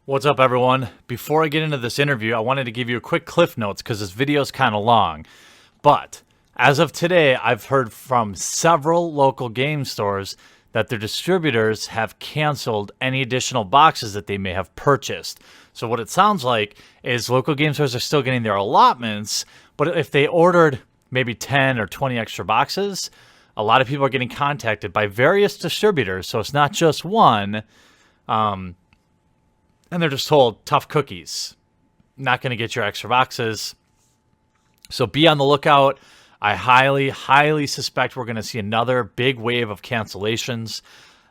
What's up, everyone? Before I get into this interview, I wanted to give you a quick cliff notes because this video is kind of long. But as of today, I've heard from several local game stores that their distributors have canceled any additional boxes that they may have purchased. So what it sounds like is local game stores are still getting their allotments, but if they ordered maybe 10 or 20 extra boxes, a lot of people are getting contacted by various distributors. So it's not just one. And they're just told, tough cookies, not going to get your extra boxes. So be on the lookout. I highly, highly suspect we're going to see another big wave of cancellations.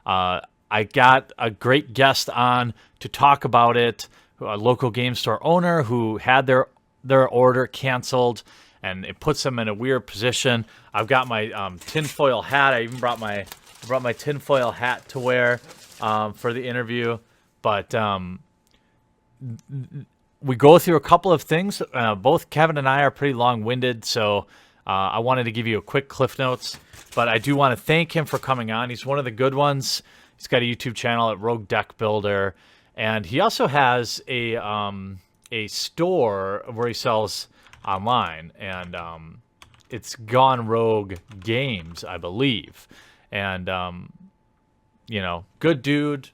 I got a great guest on to talk about it, a local game store owner who had their order canceled, and it puts them in a weird position. I've got my tinfoil hat. I even brought my tinfoil hat to wear for the interview. But we go through a couple of things. Both Kevin and I are pretty long-winded, so I wanted to give you a quick cliff notes. But I do want to thank him for coming on. He's one of the good ones. He's got a YouTube channel at Rogue Deck Builder, and he also has a store where he sells online, and it's Gone Rogue Games, I believe. And good dude.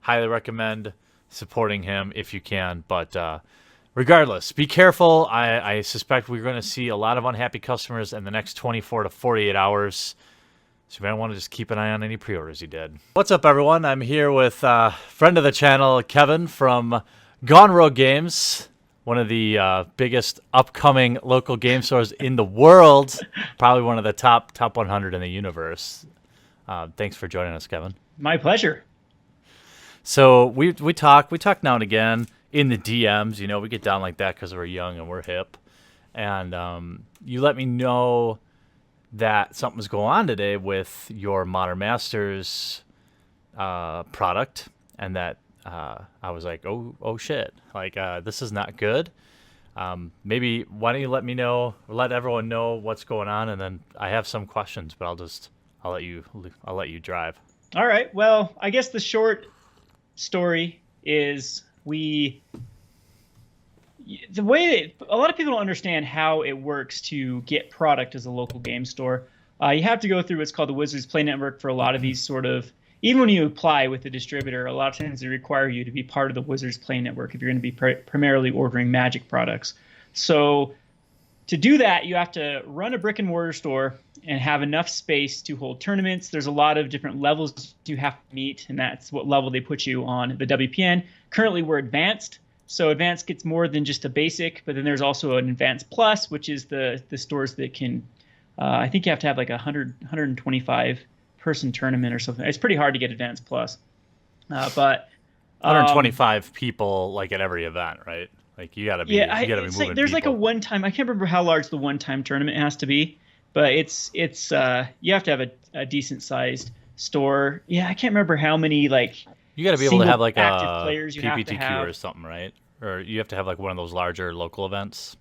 Highly recommend supporting him if you can. But regardless, be careful. I suspect we're going to see a lot of unhappy customers in the next 24 to 48 hours. So you might want to just keep an eye on any pre-orders you did. What's up, everyone? I'm here with friend of the channel, Kevin from Gone Rogue Games, one of the biggest upcoming local game stores in the world, probably one of the top 100 in the universe. Thanks for joining us, Kevin. My pleasure. So we talk now and again in the DMs. You know, we get down like that because we're young and we're hip. And you let me know that something's going on today with your Modern Masters product, and that I was like, oh shit, like this is not good. Maybe why don't you let me know, let everyone know what's going on, and then I have some questions, but I'll let you drive. All right. Well, I guess the short story is the way that a lot of people don't understand how it works to get product as a local game store. You have to go through what's called the Wizards Play Network for a lot of these sort of, even when you apply with the distributor, a lot of times they require you to be part of the Wizards Play Network if you're going to be primarily ordering Magic products. So to do that, you have to run a brick and mortar store and have enough space to hold tournaments. There's a lot of different levels you have to meet, and that's what level they put you on the WPN. Currently, we're advanced. So advanced gets more than just a basic, but then there's also an advanced plus, which is the stores that can, I think you have to have like a 125 person tournament or something. It's pretty hard to get advanced plus. But 125 people like at every event, right? Like you gotta be moving like, there's people. like a one-time, I can't remember how large the one-time tournament has to be, but it's you have to have a decent sized store. Yeah, I can't remember how many like you got to be able to have like a players you have to PPTQ have. or something, right? Or you have to have like one of those larger local events.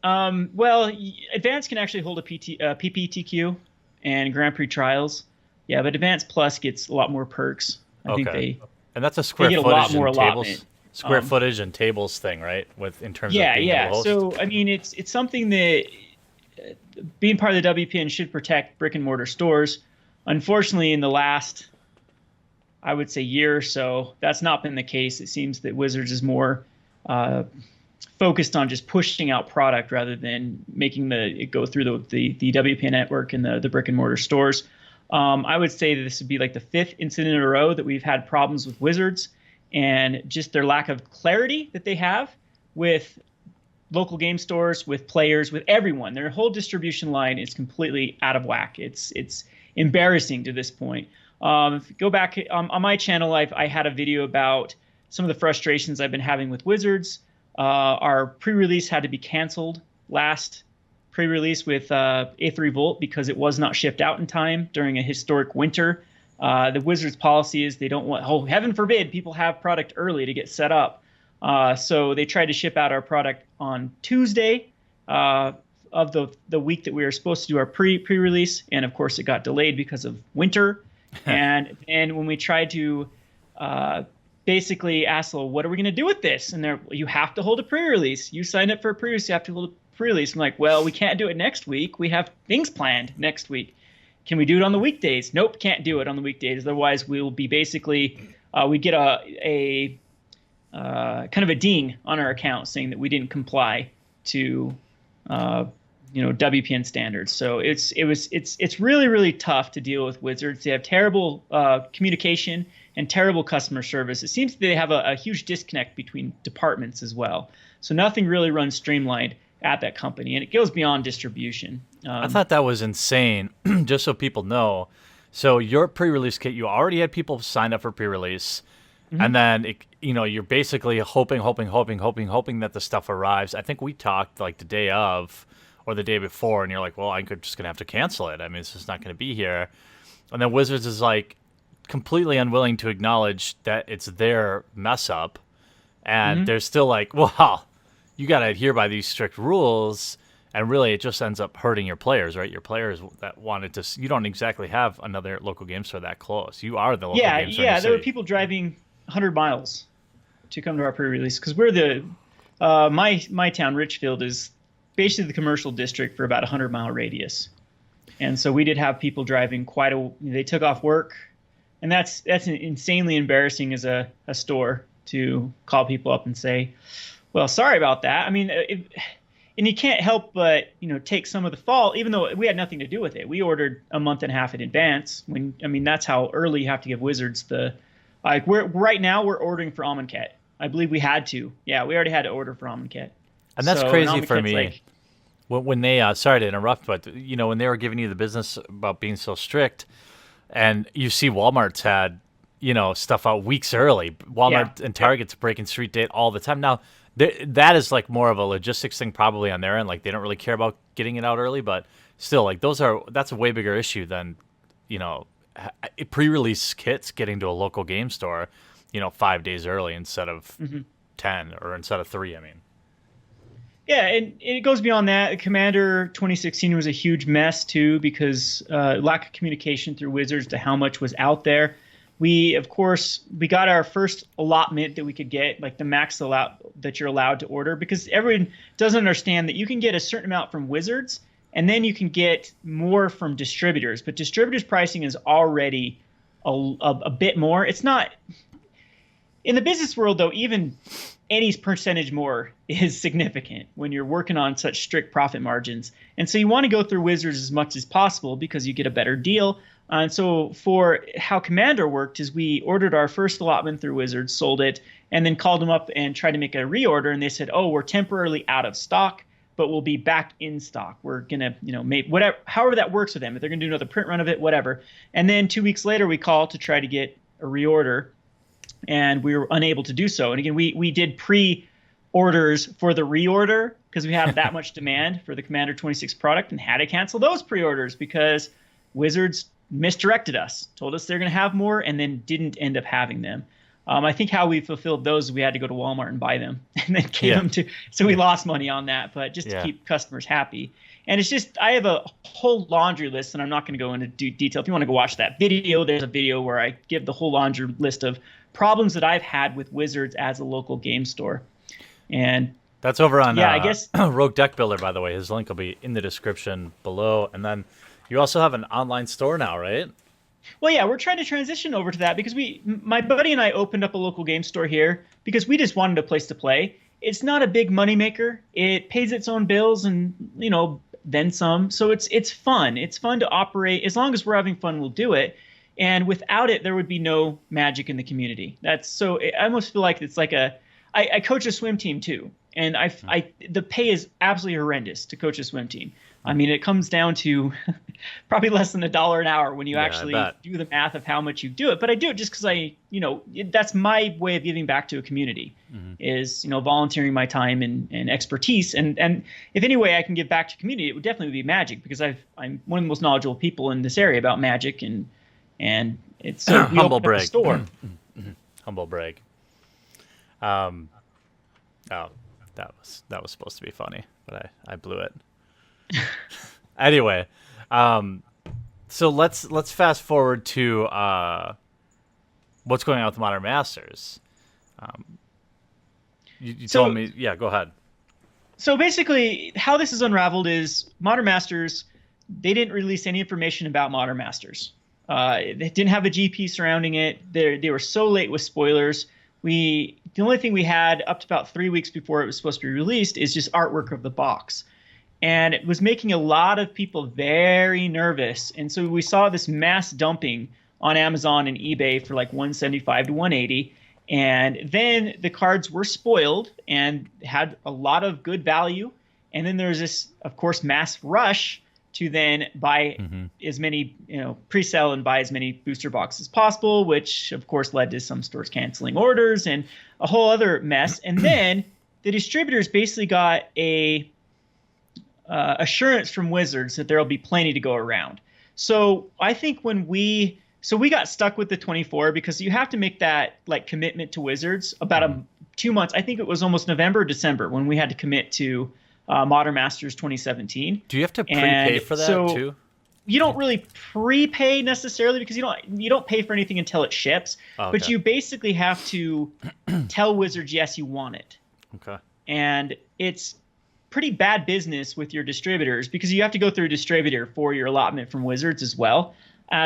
Well, Advanced can actually hold a PPTQ and Grand Prix trials. Yeah, but Advanced Plus gets a lot more perks. I think and that's a square get footage a lot more and tables. allotment. Square footage and tables thing, right? In terms of being able to host. So I mean, it's something that being part of the WPN should protect brick and mortar stores. Unfortunately, in the last, I would say, year or so, that's not been the case. It seems that Wizards is more focused on just pushing out product rather than making it go through the WPN network and the brick and mortar stores. I would say that this would be like the 5th incident in a row that we've had problems with Wizards, and just their lack of clarity that they have with local game stores, with players, with everyone. Their whole distribution line is completely out of whack. It's embarrassing to this point. If you go back on my channel, I had a video about some of the frustrations I've been having with Wizards. Our pre-release had to be canceled last pre-release with A3 Volt because it was not shipped out in time during a historic winter. The Wizards policy is they don't want, oh, heaven forbid, people have product early to get set up. So they tried to ship out our product on Tuesday of the week that we were supposed to do our pre-release. And of course, it got delayed because of winter. And when we tried to basically asked, well, what are we going to do with this? And you have to hold a pre-release. You signed up for a pre-release, you have to hold a pre-release. I'm like, well, we can't do it next week. We have things planned next week. Can we do it on the weekdays? Nope, can't do it on the weekdays. Otherwise, we will be basically, we get a kind of a ding on our account saying that we didn't comply to WPN standards. So it's really, really tough to deal with Wizards. They have terrible communication and terrible customer service. It seems they have a huge disconnect between departments as well. So nothing really runs streamlined at that company, and it goes beyond distribution. I thought that was insane. Just so people know, so your pre-release kit, you already had people sign up for pre-release, and then you're basically hoping that the stuff arrives. I think we talked like the day of or the day before, and you're like, well, I'm just gonna have to cancel it. I mean, it's just not gonna be here. And then Wizards is like completely unwilling to acknowledge that it's their mess up, and they're still like, well, you got to adhere by these strict rules, and really it just ends up hurting your players, right? Your players that wanted to, you don't exactly have another local game store that close. You are the local game store. Yeah, there were people driving 100 miles to come to our pre-release because we're my town, Richfield, is basically the commercial district for about a 100-mile radius. And so we did have people driving they took off work, and that's insanely embarrassing as a store to call people up and say, well, sorry about that. I mean, and you can't help but take some of the fault, even though we had nothing to do with it. We ordered a month and a half in advance. That's how early you have to give Wizards right now we're ordering for Amonkhet. I believe we had to. Yeah, we already had to order for Amonkhet. And that's crazy for me. When they sorry to interrupt, but when they were giving you the business about being so strict, and you see Walmart's had stuff out weeks early. Walmart and Target's breaking street date all the time now. That is like more of a logistics thing probably on their end. Like they don't really care about getting it out early, but still, like that's a way bigger issue than pre-release kits getting to a local game store 5 days early instead of 10 or instead of 3. I mean, yeah, and it goes beyond that. Commander 2016 was a huge mess too because lack of communication through Wizards to how much was out there. We got our first allotment that we could get, like the max that you're allowed to order, because everyone doesn't understand that you can get a certain amount from Wizards, and then you can get more from distributors. But distributors' pricing is already a bit more. It's not in the business world though. Even any percentage more is significant when you're working on such strict profit margins. And so you want to go through Wizards as much as possible because you get a better deal. And so for how Commander worked is we ordered our first allotment through Wizards, sold it, and then called them up and tried to make a reorder. And they said, oh, we're temporarily out of stock, but we'll be back in stock. We're going to, make whatever, however that works with them. If they're going to do another print run of it, whatever. And then 2 weeks later, we called to try to get a reorder, and we were unable to do so. And again, we did pre-orders for the reorder because we had that much demand for the Commander 26 product and had to cancel those pre-orders because Wizards misdirected us, told us they're going to have more, and then didn't end up having them. I think how we fulfilled those, we had to go to Walmart and buy them and then gave them to. So we lost money on that, but just to keep customers happy. And it's just, I have a whole laundry list, and I'm not going to go into detail. If you want to go watch that video, there's a video where I give the whole laundry list of problems that I've had with Wizards as a local game store. And that's over on I guess Rogue Deck Builder, by the way. His link will be in the description below, and then you also have an online store now, right? Well, yeah, we're trying to transition over to that because my buddy and I opened up a local game store here because we just wanted a place to play. It's not a big moneymaker. It pays its own bills and, then some. So it's fun. It's fun to operate. As long as we're having fun, we'll do it. And without it, there would be no magic in the community. I almost feel like it's like I coach a swim team too. And the pay is absolutely horrendous to coach a swim team. I mean, it comes down to probably less than $1 an hour when you actually do the math of how much you do it. But I do it just because that's my way of giving back to a community is, volunteering my time and expertise. And if any way I can give back to community, it would definitely be Magic because I'm one of the most knowledgeable people in this area about Magic. And it's so humble brag. Store. Humble brag. Oh, that was supposed to be funny, but I blew it. Anyway, so let's fast forward to what's going on with Modern Masters. You So told me, yeah. Go ahead. so basically, how this is unraveled is Modern Masters. They didn't release any information about Modern Masters. They didn't have a GP surrounding it. They were so late with spoilers. The only thing we had up to about 3 weeks before it was supposed to be released is just artwork of the box, and it was making a lot of people very nervous. And so we saw this mass dumping on Amazon and eBay for like 175 to 180. And then the cards were spoiled and had a lot of good value. And then there's this, of course, mass rush to then buy as many, pre-sell and buy as many booster boxes as possible, which of course led to some stores canceling orders and a whole other mess. And then the distributors basically got a assurance from Wizards that there'll be plenty to go around. So I think we got stuck with the 24 because you have to make that like commitment to Wizards about 2 months. I think it was almost November or December when we had to commit to Modern Masters 2017. Do you have to prepay for that too? You don't really prepay necessarily because you don't pay for anything until it ships. Oh, okay. But you basically have to tell Wizards yes you want it. Okay. And it's pretty bad business with your distributors because you have to go through a distributor for your allotment from Wizards as well.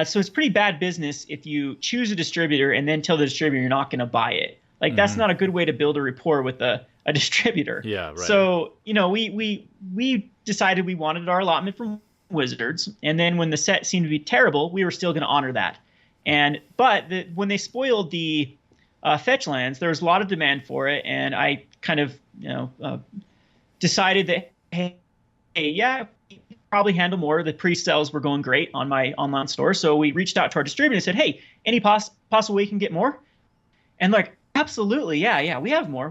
So it's pretty bad business if you choose a distributor and then tell the distributor you're not going to buy it. Like that's not a good way to build a rapport with a distributor. Yeah, right. So we decided we wanted our allotment from Wizards, and then when the set seemed to be terrible, we were still going to honor that. But when they spoiled the fetch lands, there was a lot of demand for it, and I kind of decided that hey, yeah, we could probably handle more. The pre-sales were going great on my online store, so we reached out to our distributor and said, hey, any possible way you can get more? And like, absolutely, yeah, we have more.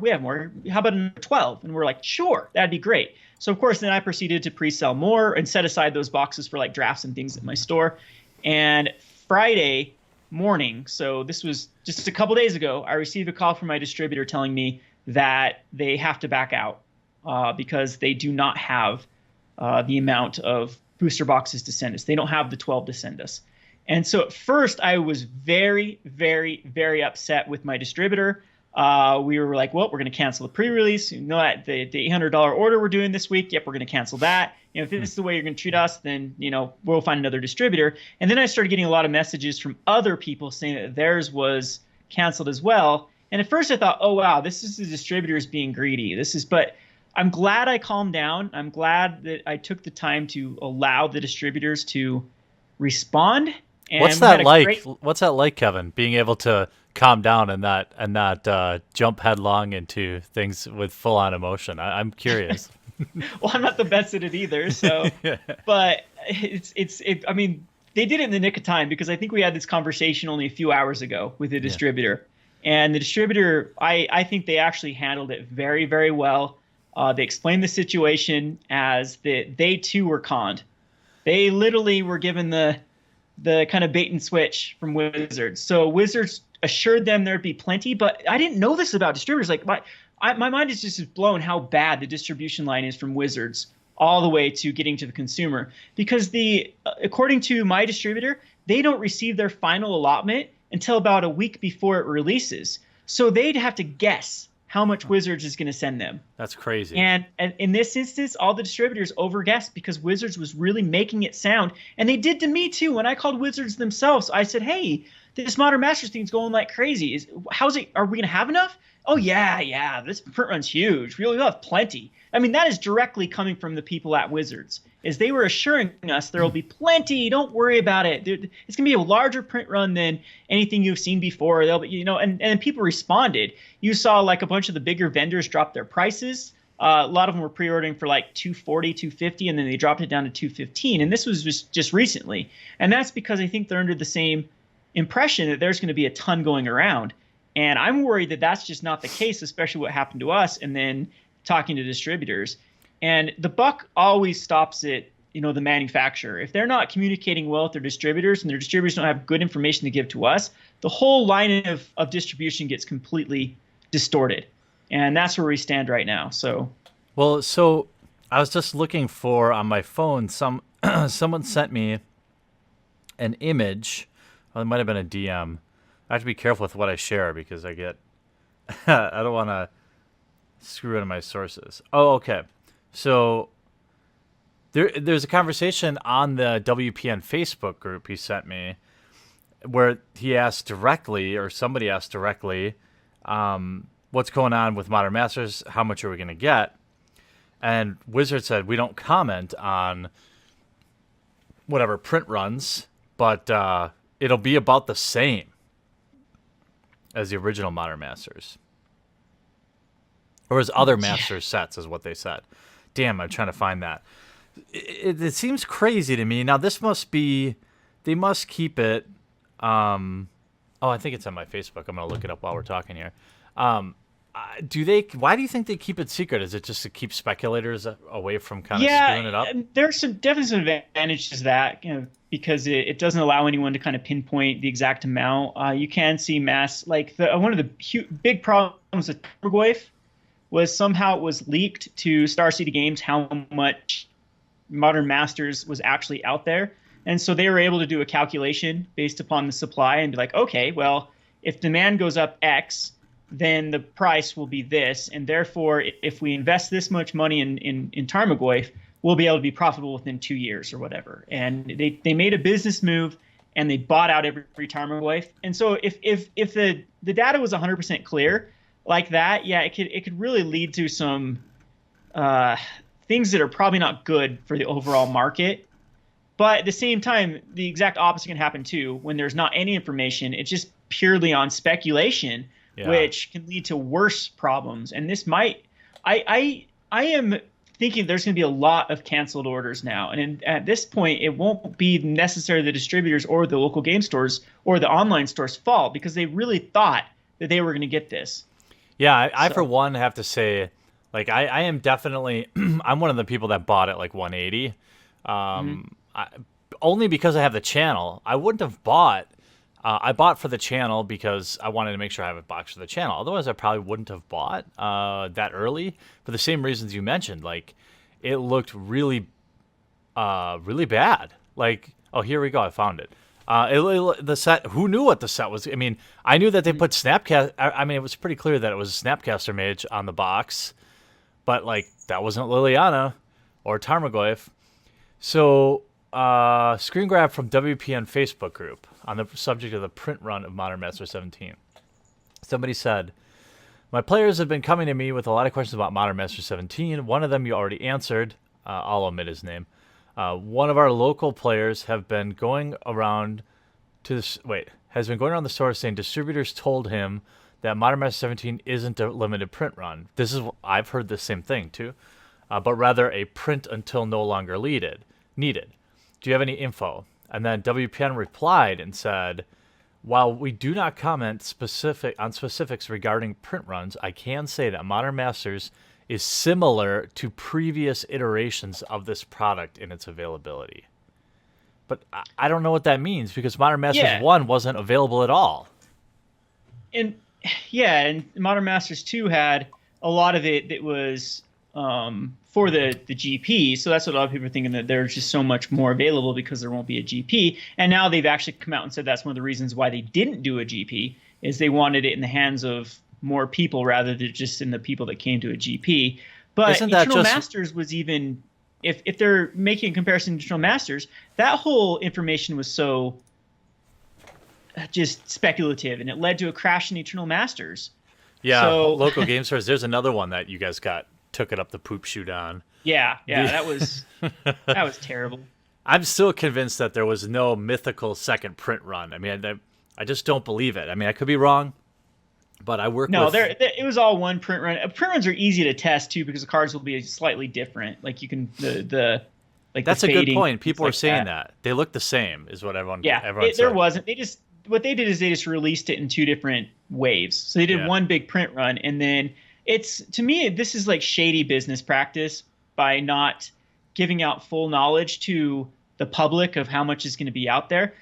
How about another 12? And we're like, sure, that'd be great. So of course, then I proceeded to pre-sell more and set aside those boxes for like drafts and things at my store. And Friday morning, so this was just a couple days ago, I received a call from my distributor telling me that they have to back out because they do not have the amount of booster boxes to send us. They don't have the 12 to send us. And so at first I was very, very, very upset with my distributor. We were like, well, we're going to cancel the pre-release. You know that the $800 order we're doing this week, yep, we're going to cancel that. If this is the way you're going to treat us, then, we'll find another distributor. And then I started getting a lot of messages from other people saying that theirs was canceled as well. And at first I thought, oh, wow, this is the distributors being greedy. But I'm glad I calmed down. I'm glad that I took the time to allow the distributors to respond. And what's that like? What's that like, Kevin? Being able to calm down and not jump headlong into things with full on emotion. I'm curious. Well, I'm not the best at it either. So, but I mean, they did it in the nick of time because I think we had this conversation only a few hours ago with the distributor, and the distributor, I think they actually handled it very, very well. They explained the situation as that they too were conned. They literally were given the kind of bait and switch from Wizards. So Wizards assured them there'd be plenty, but I didn't know this about distributors. Like my mind is just blown how bad the distribution line is from Wizards all the way to getting to the consumer. Because according to my distributor, they don't receive their final allotment until about a week before it releases. So they'd have to guess how much Wizards is going to send them. That's crazy. And in this instance, all the distributors overguessed because Wizards was really making it sound. And they did to me too. When I called Wizards themselves, I said, hey, this Modern Masters thing's going like crazy. Are we going to have enough? Oh, yeah, this print run's huge. We'll have plenty. I mean, that is directly coming from the people at Wizards, is they were assuring us there will be plenty. Don't worry about it. It's going to be a larger print run than anything you've seen before. And people responded. You saw like a bunch of the bigger vendors drop their prices. A lot of them were pre-ordering for like $240, $250, and then they dropped it down to $215. And this was just recently. And that's because I think they're under the same impression that there's going to be a ton going around. And I'm worried that that's just not the case, especially what happened to us and then talking to distributors. And the buck always stops at, the manufacturer. If they're not communicating well with their distributors and their distributors don't have good information to give to us, the whole line of distribution gets completely distorted. And that's where we stand right now. So I was just looking for on my phone, someone sent me an image. Well, it might have been a DM. I have to be careful with what I share because I get I don't want to screw into my sources. Oh, okay. So there's a conversation on the WPN Facebook group he sent me where he asked directly, or somebody asked directly, what's going on with Modern Masters? How much are we going to get? And Wizard said, we don't comment on whatever print runs, but it'll be about the same as the original Modern Masters. Or as other Masters sets, is what they said. Damn, I'm trying to find that. It seems crazy to me. Now, this must be... They must keep it... oh, I think it's on my Facebook. I'm going to look it up while we're talking here. Why do you think they keep it secret? Is it just to keep speculators away from kind of screwing it up? There's definitely some advantages to that, because it doesn't allow anyone to kind of pinpoint the exact amount. You can see one of the big problems with Tarmogoyf was somehow it was leaked to Star City Games how much Modern Masters was actually out there. And so they were able to do a calculation based upon the supply and be like, okay, well, if demand goes up X, then the price will be this. And therefore, if we invest this much money in Tarmogoyf, we'll be able to be profitable within 2 years or whatever. And they made a business move and they bought out every Tarmogoyf. And so if the data was 100% clear like that, yeah, it could really lead to some things that are probably not good for the overall market. But at the same time, the exact opposite can happen too. When there's not any information, it's just purely on speculation, which can lead to worse problems. And this might, I am thinking there's going to be a lot of canceled orders now. And at this point, it won't be necessarily the distributors or the local game stores or the online stores' fault, because they really thought that they were going to get this. Yeah, I for one have to say, like, I am definitely, I'm one of the people that bought it like 180. Only because I have the channel. I wouldn't have bought. I bought for the channel because I wanted to make sure I have a box for the channel. Otherwise, I probably wouldn't have bought that early for the same reasons you mentioned. Like, it looked really, really bad. Like, oh, here we go. I found it. The set. Who knew what the set was? I mean, I knew that they put Snapcast. I mean, it was pretty clear that it was a Snapcaster Mage on the box, but like that wasn't Liliana or Tarmogoyf. So. Screen grab from WPN Facebook group on the subject of the print run of Modern Master 17. Somebody said, my players have been coming to me with a lot of questions about Modern Master 17. One of them you already answered. I'll omit his name. One of our local players have been going around has been going around the store saying distributors told him that Modern Master 17 isn't a limited print run. I've heard the same thing too, but rather a print until no longer needed. Do you have any info? And then WPN replied and said, while we do not comment on specifics regarding print runs, I can say that Modern Masters is similar to previous iterations of this product in its availability. But I don't know what that means, because Modern Masters 1 wasn't available at all. And Modern Masters 2 had a lot of it that was for the GP, so that's what a lot of people are thinking, that there's just so much more available because there won't be a GP. And now they've actually come out and said that's one of the reasons why they didn't do a GP, is they wanted it in the hands of more people rather than just in the people that came to a GP. But Eternal Masters was even, if they're making a comparison to Eternal Masters, that whole information was so just speculative, and it led to a crash in Eternal Masters. Yeah, so, local game stores. There's another one that you guys took it up the poop chute on. Yeah, that was terrible. I'm still convinced that there was no mythical second print run. I mean, I just don't believe it. I mean, I could be wrong, but I work with... it was all one print run. Print runs are easy to test too, because the cards will be slightly different. Like you can That's a good point. People are saying that they look the same, is what everyone. Yeah, everyone there wasn't. What they did is they just released it in two different waves. So they did one big print run, and then to me, this is like shady business practice by not giving out full knowledge to the public of how much is going to be out there.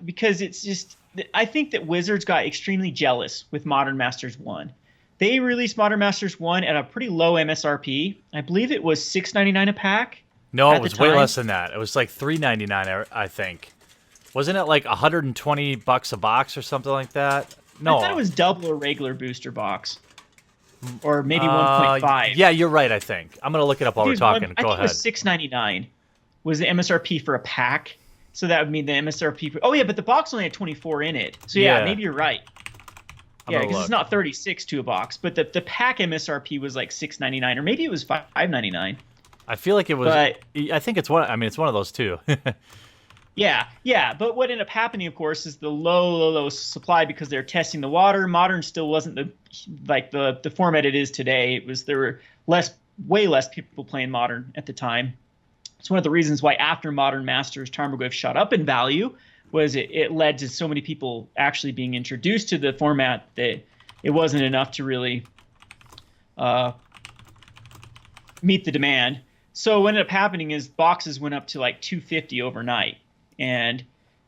Because it's just, I think that Wizards got extremely jealous with Modern Masters 1. They released Modern Masters 1 at a pretty low MSRP. I believe it was $6.99 a pack. No, it was way less than that. It was like $3.99, I think. Wasn't it like $120 a box or something like that? I thought it No. was double a regular booster box, or maybe 1.5. Yeah, you're right. I think I'm gonna look it up while we're talking. I Go think it was ahead. $6.99 was the MSRP for a pack. So that would mean the MSRP. Oh yeah, but the box only had 24 in it. So yeah, Yeah. maybe you're right. I'm Yeah, gonna because it's look. not 36 to a box, but the pack MSRP was like $6.99, or maybe it was $5.99. I feel like it was. But I think it's one. I mean, it's one of those two. yeah. But what ended up happening, of course, is the low supply because they're testing the water. Modern still wasn't the format it is today. There were way less people playing Modern at the time. It's one of the reasons why after Modern Masters, Tarmogoyf shot up in value. Was it led to so many people actually being introduced to the format that it wasn't enough to really meet the demand. So what ended up happening is boxes went up to like $250 overnight, and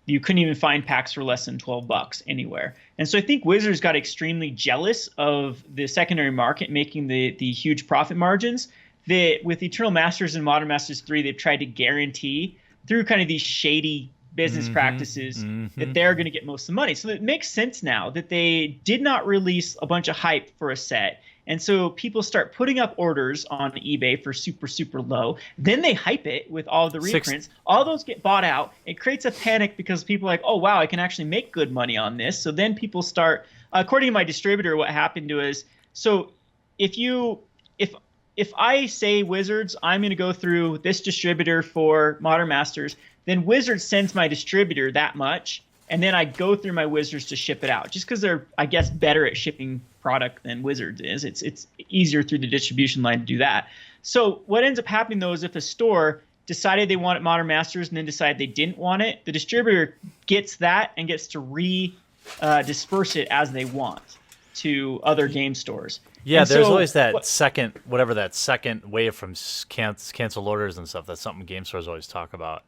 you couldn't even find packs for less than $12 anywhere. And so I think Wizards got extremely jealous of the secondary market making the huge profit margins that with Eternal Masters and Modern Masters 3, they've tried to guarantee through kind of these shady business practices that they're going to get most of the money. So it makes sense now that they did not release a bunch of hype for a set. And so people start putting up orders on eBay for super, super low. Then they hype it with all the reprints. All those get bought out. It creates a panic because people are like, oh, wow, I can actually make good money on this. So then people start, according to my distributor, what happened to is, so if I say Wizards, I'm going to go through this distributor for Modern Masters, then Wizards sends my distributor that much, and then I go through my Wizards to ship it out, just because they're, I guess, better at shipping product than Wizards is. It's easier through the distribution line to do that. So what ends up happening, though, is if a store decided they wanted Modern Masters and then decided they didn't want it, the distributor gets that and gets to disperse it as they want to other game stores. Yeah, and there's so, always that second wave from canceled orders and stuff. That's something game stores always talk about.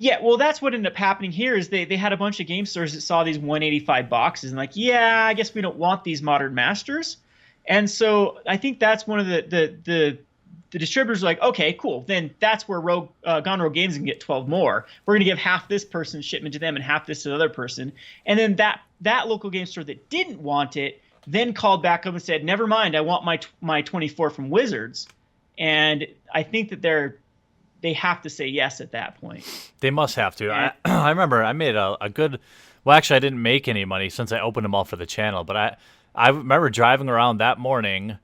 Yeah, well, that's what ended up happening here is they had a bunch of game stores that saw these 185 boxes and like, yeah, I guess we don't want these Modern Masters. And so I think that's one of the distributors are like, okay, cool. Then that's where Gone Rogue Games can get 12 more. We're going to give half this person's shipment to them and half this to the other person. And then that local game store that didn't want it then called back up and said, never mind, I want my 24 from Wizards. And I think that they have to say yes at that point. They must have to. I remember I made a good. Well, actually, I didn't make any money since I opened them all for the channel. But I remember driving around that morning,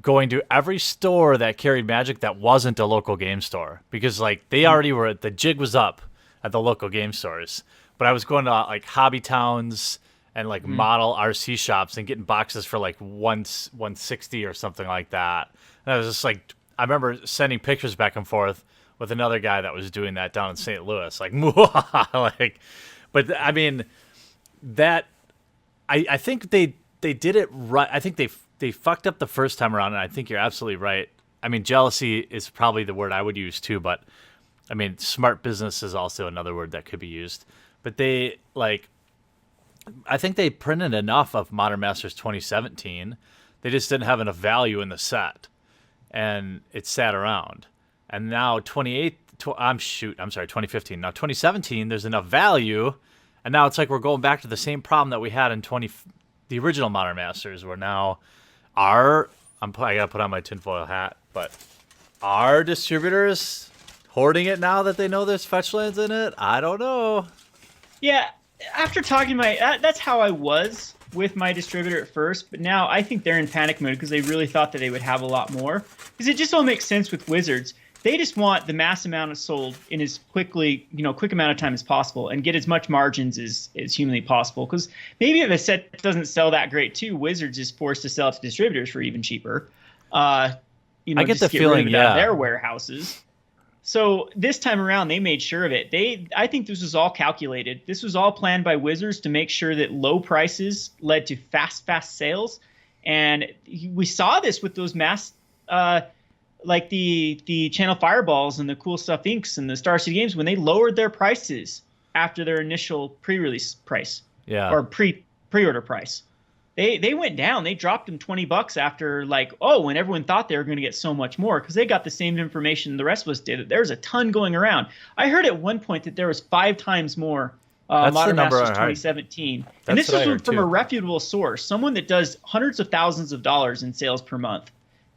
going to every store that carried Magic that wasn't a local game store because like they already were. The jig was up at the local game stores. But I was going to like hobby towns and like model RC shops and getting boxes for like 160 or something like that. And I was just like, I remember sending pictures back and forth with another guy that was doing that down in St. Louis, like, like, but I mean, that I think they did it right. I think they fucked up the first time around, and I think you're absolutely right. I mean, jealousy is probably the word I would use too, but I mean, smart business is also another word that could be used. But I think they printed enough of Modern Masters 2017. They just didn't have enough value in the set, and it sat around. And now 2015. Now 2017, there's enough value, and now it's like we're going back to the same problem that we had in the original Modern Masters, where now I gotta put on my tinfoil hat, but are distributors hoarding it now that they know there's fetch lands in it? I don't know. Yeah, after talking to that's how I was with my distributor at first, but now I think they're in panic mode because they really thought that they would have a lot more. Because it just all makes sense with Wizards. They just want the mass amount of sold in as quick amount of time as possible and get as much margins as humanly possible. Because maybe if a set doesn't sell that great too, Wizards is forced to sell it to distributors for even cheaper. I get just the feeling, rid of it out of their warehouses. So this time around, they made sure of it. I think this was all calculated. This was all planned by Wizards to make sure that low prices led to fast sales. And we saw this with those mass, like the Channel Fireballs and the Cool Stuff Inks and the Star City Games, when they lowered their prices after their initial pre-release price, or pre-order price. They went down. They dropped them $20 after when everyone thought they were going to get so much more because they got the same information the rest of us did. There's a ton going around. I heard at one point that there was 5 times more That's the Modern number Masters I heard. 2017. And That's this what is I heard from a too. reputable source, someone that does hundreds of thousands of dollars in sales per month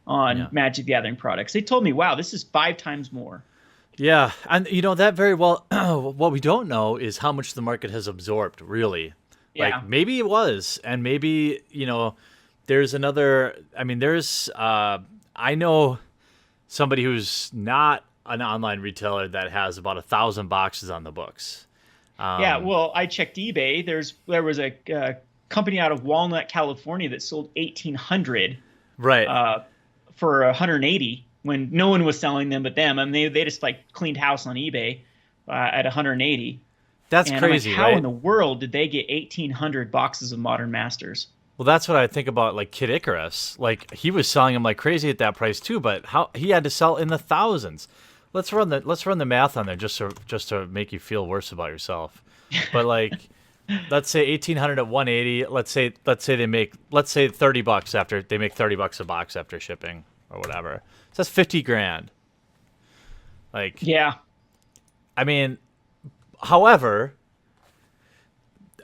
on Yeah. Magic the Gathering products. They told me, wow, this is 5 times more. Yeah, and that very well. What we don't know is how much the market has absorbed. Really, like Yeah. maybe it was, and maybe there's another. I mean, there's. I know somebody who's not an online retailer that has about 1,000 boxes on the books. Yeah, Um, well, I checked eBay. There was a company out of Walnut, California that sold 1,800 right. uh, for 180 when no one was selling them but them. I mean, they just like cleaned house on eBay at 180. That's And I'm like, crazy, how in right? the world did they get 1,800 boxes of Modern Masters? Well, that's what I think about, like Kid Icarus. Like he was selling them like crazy at that price too, but how he had to sell in the thousands. Let's run the math on there just to make you feel worse about yourself. But like, let's say 1,800 at 180. Let's say 30 bucks after they make 30 bucks a box after shipping or whatever. So that's 50 grand. Like, Yeah, I mean, however,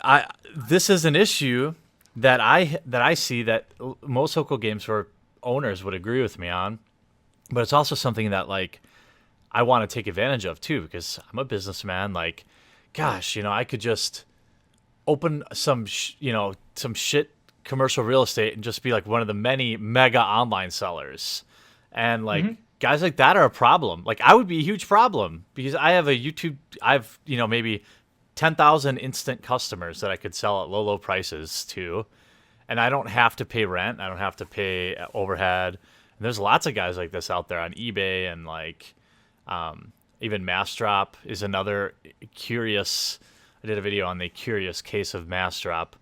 I this is an issue that I see that most local game store owners would agree with me on, but it's also something that like I want to take advantage of too because I'm a businessman. Like, gosh, I could just open some shit commercial real estate and just be like one of the many mega online sellers, and like guys like that are a problem. Like I would be a huge problem because I have a YouTube. I've maybe 10,000 instant customers that I could sell at low prices to, and I don't have to pay rent. I don't have to pay overhead. And there's lots of guys like this out there on eBay and like even Massdrop is another curious. I did a video on the curious case of Massdrop,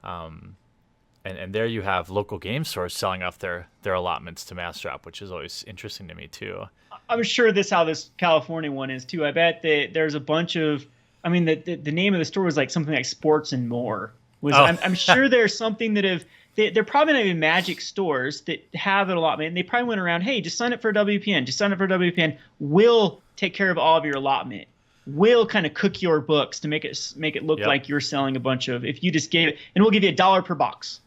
and there you have local game stores selling off their allotments to Massdrop, which is always interesting to me too. I'm sure how this California one is too. I bet that there's a bunch of. I mean, the name of the store was like something like Sports and More. I'm sure there's something that they're probably not even Magic stores that have it a lot, man. They probably went around, hey, just sign up for a WPN. Just sign up for a WPN. We'll take care of all of your allotment. We'll kind of cook your books to make it look Yep. like you're selling a bunch of. If you just gave it, and we'll give you $1 per box.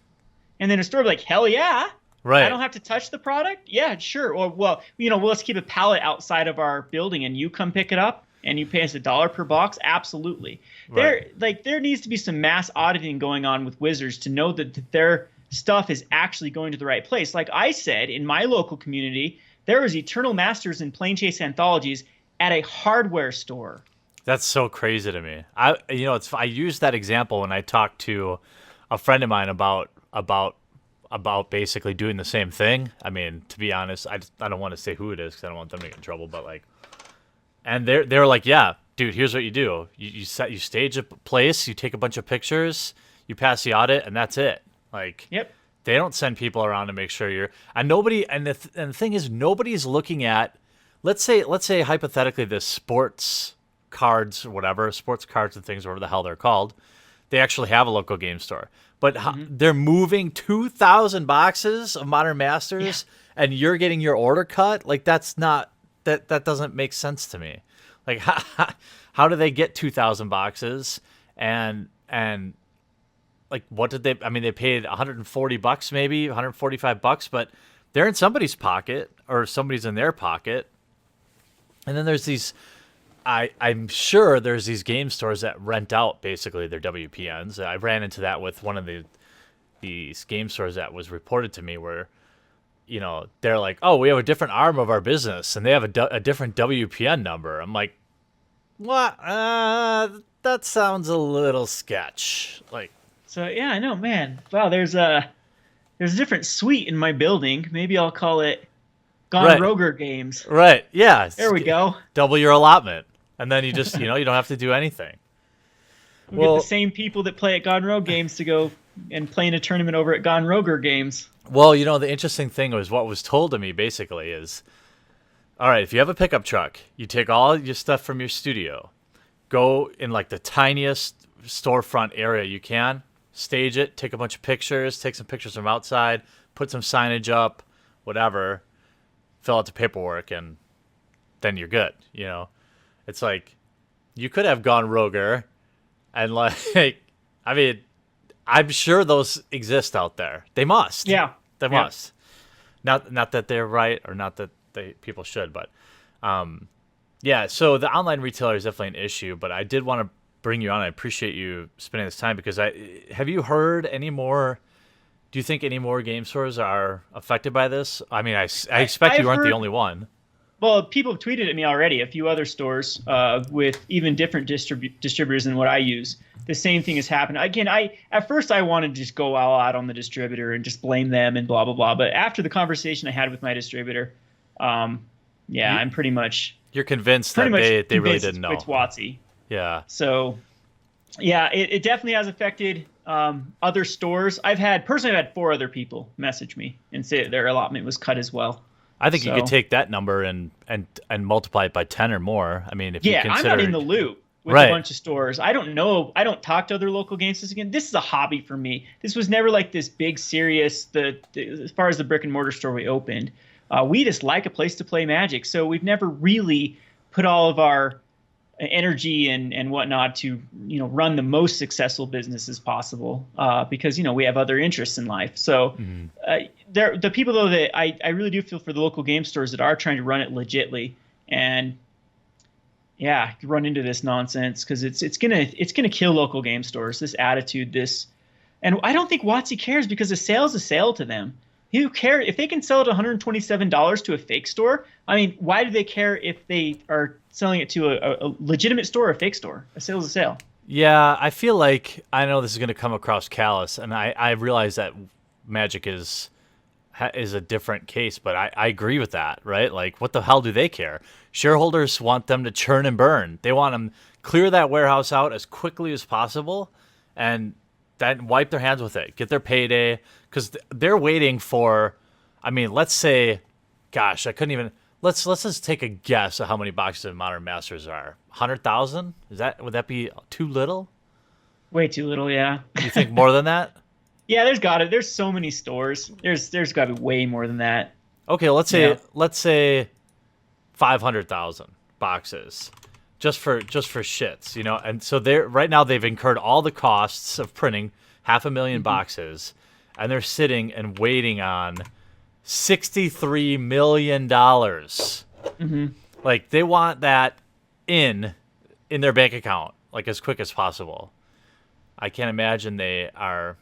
And then a store will be like, hell yeah. Right. I don't have to touch the product? Yeah, sure. Or, well, let's keep a pallet outside of our building and you come pick it up and you pay us $1 per box? Absolutely. Right. There needs to be some mass auditing going on with Wizards to know that their stuff is actually going to the right place. Like I said, in my local community, there was Eternal Masters and Plane Chase anthologies at a hardware store. That's so crazy to me. I used that example when I talked to a friend of mine about basically doing the same thing. I mean, to be honest, I don't want to say who it is because I don't want them to get in trouble. But like, and they're like, yeah, dude, here's what you do: you stage a place, you take a bunch of pictures, you pass the audit, and that's it. Like, Yep. they don't send people around to make sure you're and nobody. And the thing is, nobody's looking at. Let's say hypothetically, the sports cards or whatever, sports cards and things, whatever the hell they're called, they actually have a local game store. But they're moving 2,000 boxes of Modern Masters, and you're getting your order cut. Like that's not that doesn't make sense to me. Like how do they get 2,000 boxes and like what did they? I mean, they paid 140 bucks, maybe 145 bucks, but they're in somebody's pocket or somebody's in their pocket. And then there's these. I'm sure there's these game stores that rent out basically their WPNs. I ran into that with one of these game stores that was reported to me where, they're like, oh, we have a different arm of our business and they have a different WPN number. I'm like, what? That sounds a little sketch. Like, So yeah, I know, man. Wow, there's a different suite in my building. Maybe I'll call it Gone Right. Roger Games. right. Yeah. There we go. Double your allotment. And then you just, you don't have to do anything. We Well- get the same people that play at Gone Rogue Games to go and play in a tournament over at Gone Roger Games. Well, the interesting thing was what was told to me basically is, all right, if you have a pickup truck, you take all your stuff from your studio, go in like the tiniest storefront area you can, stage it, take a bunch of pictures, take some pictures from outside, put some signage up, whatever, fill out the paperwork, and then you're good. It's like you could have gone Roger And like, I mean, I'm sure those exist out there. They must. Yeah. They Yeah. must. Not that they're right or not that people should, but yeah. So the online retailer is definitely an issue. But I did want to bring you on. I appreciate you spending this time because have you heard any more? Do you think any more game stores are affected by this? I mean, I expect you aren't the only one. Well, people have tweeted at me already. A few other stores with even different distributors than what I use. The same thing has happened. Again, at first I wanted to just go all out on the distributor and just blame them and blah blah blah. But after the conversation I had with my distributor, I'm pretty much you're convinced that they really didn't know. It's WotC. Yeah. So, yeah, it definitely has affected other stores. I've had 4 other people message me and say that their allotment was cut as well. I think you could take that number and multiply it by 10 or more. I mean, if you consider... I'm not in the loop with a bunch of stores. I don't know. I don't talk to other local game stores. Again, this is a hobby for me. This was never like this big serious, as far as the brick and mortar store we opened. We just like a place to play Magic. So we've never really put all of our energy and whatnot to run the most successful businesses possible because we have other interests in life. So the people though that I really do feel for the local game stores that are trying to run it legitly and run into this nonsense because it's gonna kill local game stores. This attitude, and I don't think WotC cares because a sale is a sale to them. Who cares if they can sell it $127 to a fake store? I mean, why do they care if they are selling it to a legitimate store or a fake store? A sale is a sale. Yeah, I feel like I know this is going to come across callous, and I realize that Magic is a different case, but I agree with that, right? Like, what the hell do they care? Shareholders want them to churn and burn. They want them clear that warehouse out as quickly as possible, and then wipe their hands with it, get their payday, because they're waiting for. I mean, let's say, gosh, I couldn't even. Let's just take a guess of how many boxes of Modern Masters are. 100,000? Would that be too little? Way too little, yeah. You think more than that? Yeah, there's so many stores. There's got to be way more than that. Okay, let's say 500,000 boxes, just for shits, And so right now they've incurred all the costs of printing 500,000 boxes, and they're sitting and waiting on $63 million. Like they want that in their bank account like as quick as possible. I can't imagine they are.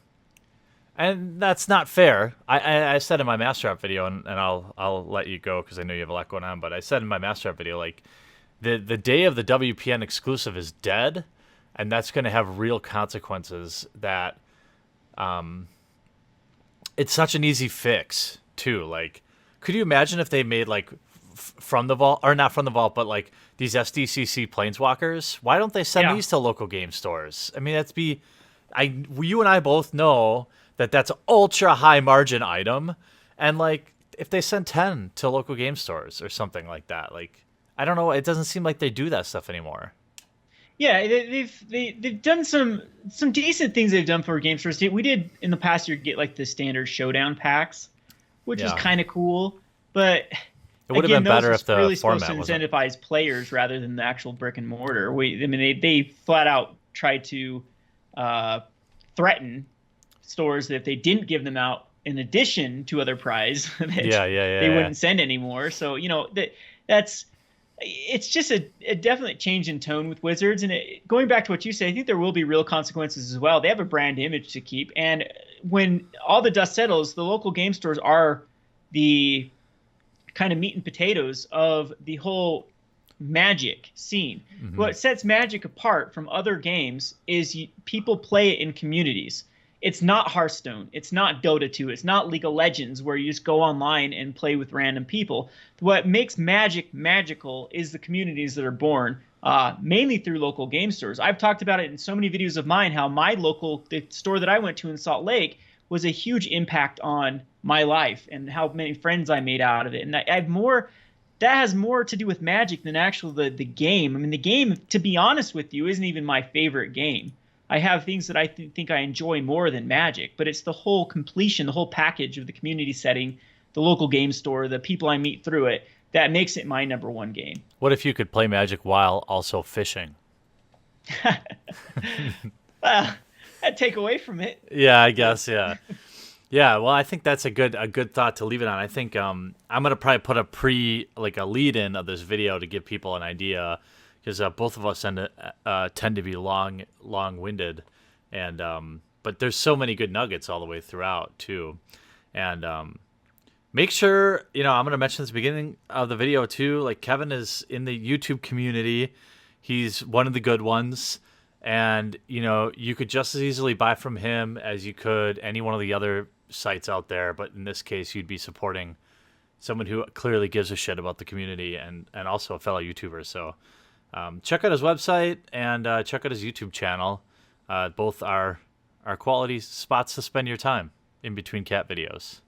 And that's not fair. I said in my Master App video, and I'll let you go because I know you have a lot going on, but I said in my Master App video, like, the day of the WPN exclusive is dead, and that's going to have real consequences that it's such an easy fix, too. Like, could you imagine if they made, like, from the vault, or not from the vault, but, like, these SDCC Planeswalkers? Why don't they send these to local game stores? I mean, you and I both know that's ultra high margin item, and like if they send 10 to local game stores or something like that, like I don't know, it doesn't seem like they do that stuff anymore. Yeah, they've done some decent things they've done for game stores. We did in the past year get like the standard showdown packs, which is kind of cool, but it would have been better if the really format supposed to wasn't. incentivize players rather than the actual brick and mortar. They flat out tried to threaten stores that if they didn't give them out in addition to other prize, they wouldn't send anymore. So it's just a definite change in tone with Wizards. And going back to what you say, I think there will be real consequences as well. They have a brand image to keep, and when all the dust settles, the local game stores are the kind of meat and potatoes of the whole Magic scene. What sets Magic apart from other games is people play it in communities. It's not Hearthstone. It's not Dota 2. It's not League of Legends where you just go online and play with random people. What makes Magic magical is the communities that are born, mainly through local game stores. I've talked about it in so many videos of mine, how the store that I went to in Salt Lake was a huge impact on my life and how many friends I made out of it. And that has more to do with Magic than actually the game. I mean, the game, to be honest with you, isn't even my favorite game. I have things that I think I enjoy more than Magic, but it's the whole completion, the whole package of the community setting, the local game store, the people I meet through it, that makes it my number one game. What if you could play Magic while also fishing? Well, I'd take away from it. Yeah, I guess. Yeah. Yeah, well, I think that's a good thought to leave it on. I think I'm gonna probably put like a lead in of this video to give people an idea, because both of us tend to be long-winded, and but there's so many good nuggets all the way throughout too, and make sure I'm gonna mention this at the beginning of the video too. Like, Kevin is in the YouTube community; he's one of the good ones. And you could just as easily buy from him as you could any one of the other sites out there, but in this case you'd be supporting someone who clearly gives a shit about the community, and also a fellow YouTuber. So check out his website and check out his YouTube channel. Both are quality spots to spend your time in between cat videos.